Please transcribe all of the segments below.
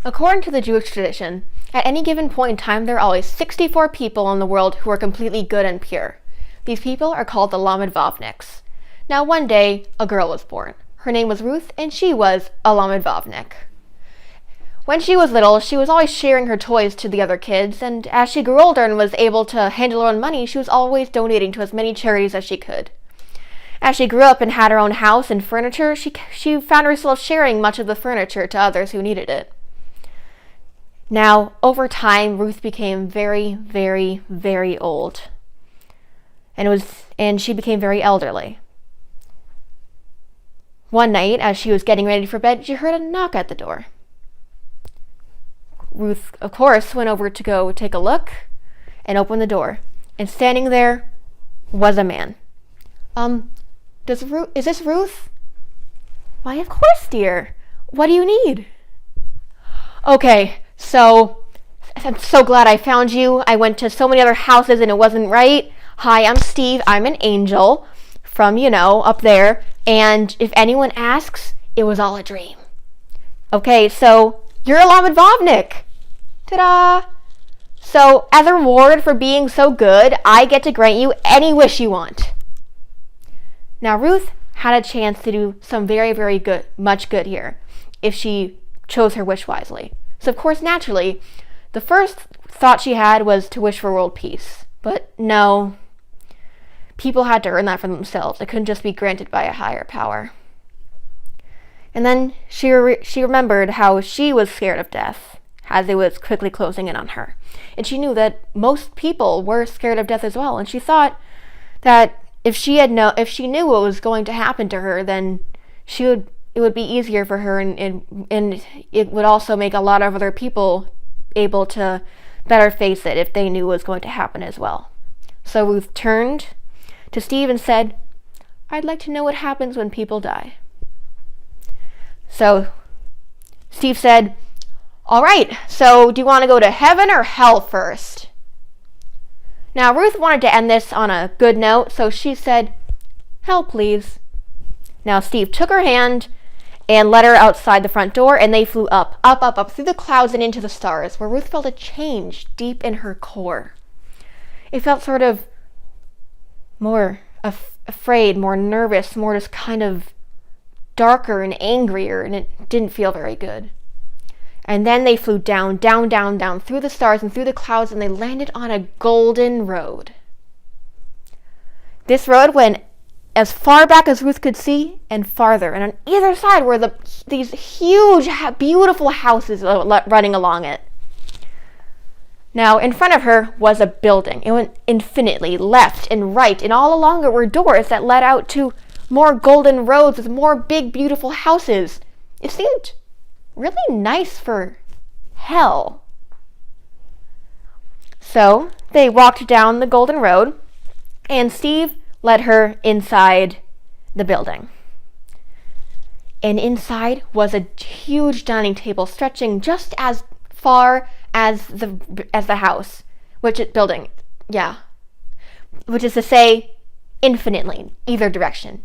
According to the Jewish tradition, at any given point in time, there are always 64 people in the world who are completely good and pure. These people are called the Lamed Vavniks. Now one day, a girl was born. Her name was Ruth, and she was a Lamed Vavnik. When she was little, she was always sharing her toys to the other kids, and as she grew older and was able to handle her own money, she was always donating to as many charities as she could. As she grew up and had her own house and furniture, she found herself sharing much of the furniture to others who needed it. Now, over time, Ruth became very, very, very old. And she became very elderly. One night, as she was getting ready for bed, she heard a knock at the door. Ruth, of course, went over to go take a look and opened the door. And standing there was a man. Is this Ruth? Why, of course, dear. What do you need? Okay, so I'm so glad I found you. I went to so many other houses and it wasn't right. Hi, I'm Steve. I'm an angel from, up there. And if anyone asks, it was all a dream. Okay, so you're a Lamed Vavnik. Ta-da! So as a reward for being so good, I get to grant you any wish you want. Now Ruth had a chance to do some very, very good, much good here, if she chose her wish wisely. So of course, naturally, the first thought she had was to wish for world peace. But no, people had to earn that for themselves. It couldn't just be granted by a higher power. And then she remembered how she was scared of death, as it was quickly closing in on her. And she knew that most people were scared of death as well. And she thought that if she knew what was going to happen to her, then it would be easier for her, and it would also make a lot of other people able to better face it if they knew what was going to happen as well. So Ruth turned to Steve and said, "I'd like to know what happens when people die." So Steve said, "All right, so do you want to go to heaven or hell first?" Now Ruth wanted to end this on a good note, so she said, "Hell, please." Now Steve took her hand and led her outside the front door, and they flew up through the clouds and into the stars, where Ruth felt a change deep in her core. It felt sort of more afraid, more nervous, more just kind of darker and angrier, and it didn't feel very good. And then they flew down through the stars and through the clouds, and they landed on a golden road. This road went as far back as Ruth could see and farther, and on either side were these huge, beautiful houses running along it. Now, in front of her was a building. It went infinitely left and right, and all along it were doors that led out to more golden roads with more big, beautiful houses. It seemed really nice for hell. So they walked down the golden road, and Steve led her inside the building. And inside was a huge dining table stretching just as far as the house, which is to say, infinitely, either direction.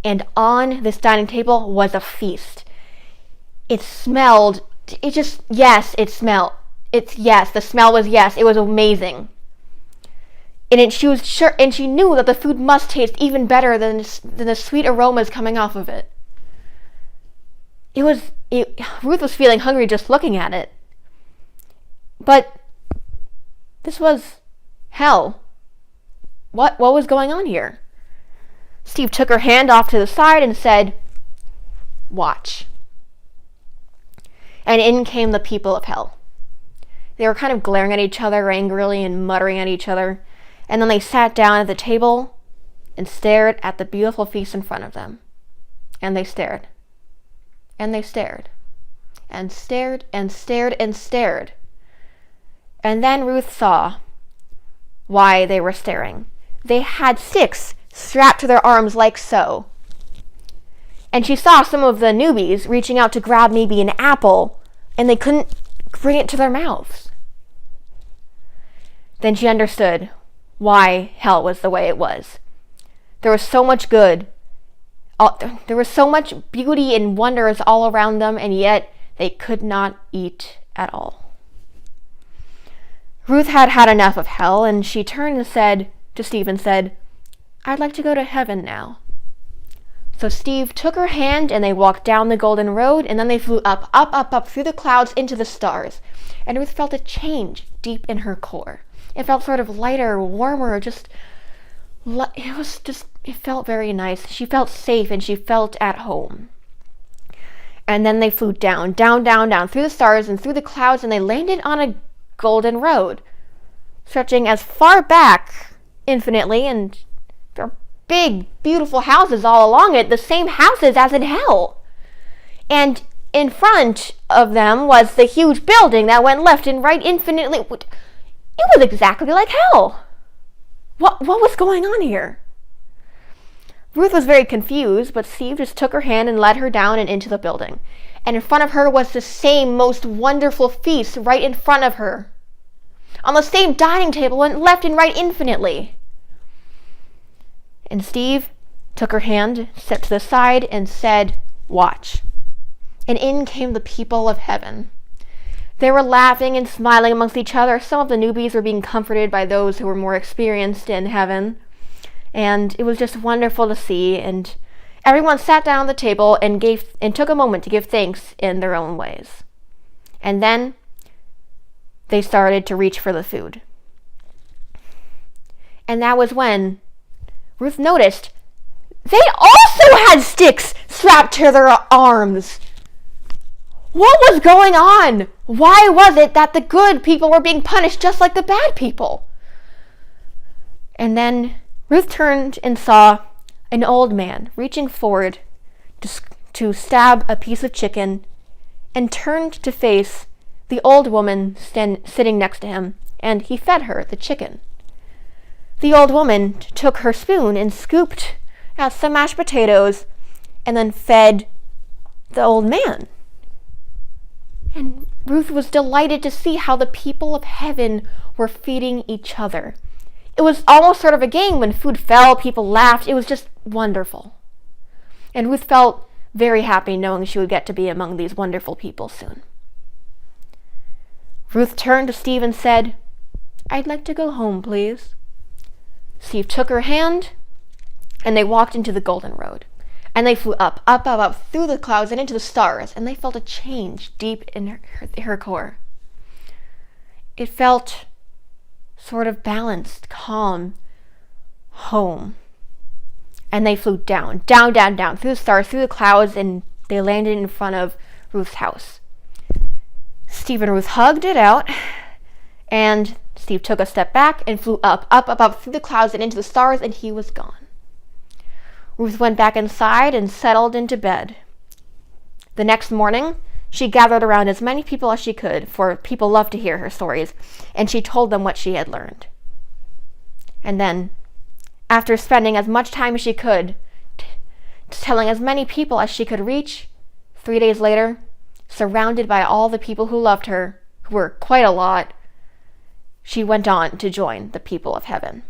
And on this dining table was a feast. The smell was yes, it was amazing. And she was sure, and she knew that the food must taste even better than the sweet aromas coming off of it. Ruth was feeling hungry just looking at it. But this was hell. What was going on here? Steve took her hand off to the side and said, "Watch." And in came the people of hell. They were kind of glaring at each other angrily and muttering at each other. And then they sat down at the table and stared at the beautiful feast in front of them. And they stared. And they stared. And stared and stared and stared. And then Ruth saw why they were staring. They had sticks strapped to their arms like so. And she saw some of the newbies reaching out to grab maybe an apple, and they couldn't bring it to their mouths. Then she understood why hell was the way it was. There was so much good. There was so much beauty and wonders all around them, and yet they could not eat at all. Ruth had had enough of hell, and she turned and said to Steve and said, "I'd like to go to heaven now." So Steve took her hand and they walked down the golden road, and then they flew up, up, up, up through the clouds into the stars. And Ruth felt a change deep in her core. It felt sort of lighter, warmer, it felt very nice. She felt safe and she felt at home. And then they flew down, down, down, down through the stars and through the clouds, and they landed on a golden road, stretching as far back infinitely, and there are big, beautiful houses all along it, the same houses as in hell. And in front of them was the huge building that went left and right infinitely. It was exactly like hell. What was going on here? Ruth was very confused, but Steve just took her hand and led her down and into the building. And in front of her was the same most wonderful feast right in front of her. On the same dining table, went left and right infinitely. And Steve took her hand, stepped to the side, and said, "Watch." And in came the people of heaven. They were laughing and smiling amongst each other. Some of the newbies were being comforted by those who were more experienced in heaven. And it was just wonderful to see. And everyone sat down at the table and took a moment to give thanks in their own ways. And then they started to reach for the food. And that was when Ruth noticed they also had sticks strapped to their arms. What was going on? Why was it that the good people were being punished just like the bad people? And then Ruth turned and saw an old man reaching forward to stab a piece of chicken, and turned to face the old woman sitting next to him, and he fed her the chicken. The old woman took her spoon and scooped out some mashed potatoes and then fed the old man. And Ruth was delighted to see how the people of heaven were feeding each other. It was almost sort of a game. When food fell, people laughed. It was just wonderful. And Ruth felt very happy knowing she would get to be among these wonderful people soon. Ruth turned to Steve and said, "I'd like to go home, please." Steve took her hand, and they walked into the golden road. And they flew up, up, up, up through the clouds and into the stars, and they felt a change deep in her core. It felt sort of balanced, calm, home. And they flew down, down, down, down through the stars, through the clouds, and they landed in front of Ruth's house. Steve and Ruth hugged it out, and Steve took a step back and flew up, up, up, up through the clouds and into the stars, and he was gone. Ruth went back inside and settled into bed. The next morning, she gathered around as many people as she could, for people loved to hear her stories, and she told them what she had learned. And then, after spending as much time as she could, telling as many people as she could reach, 3 days later, surrounded by all the people who loved her, who were quite a lot, she went on to join the people of heaven.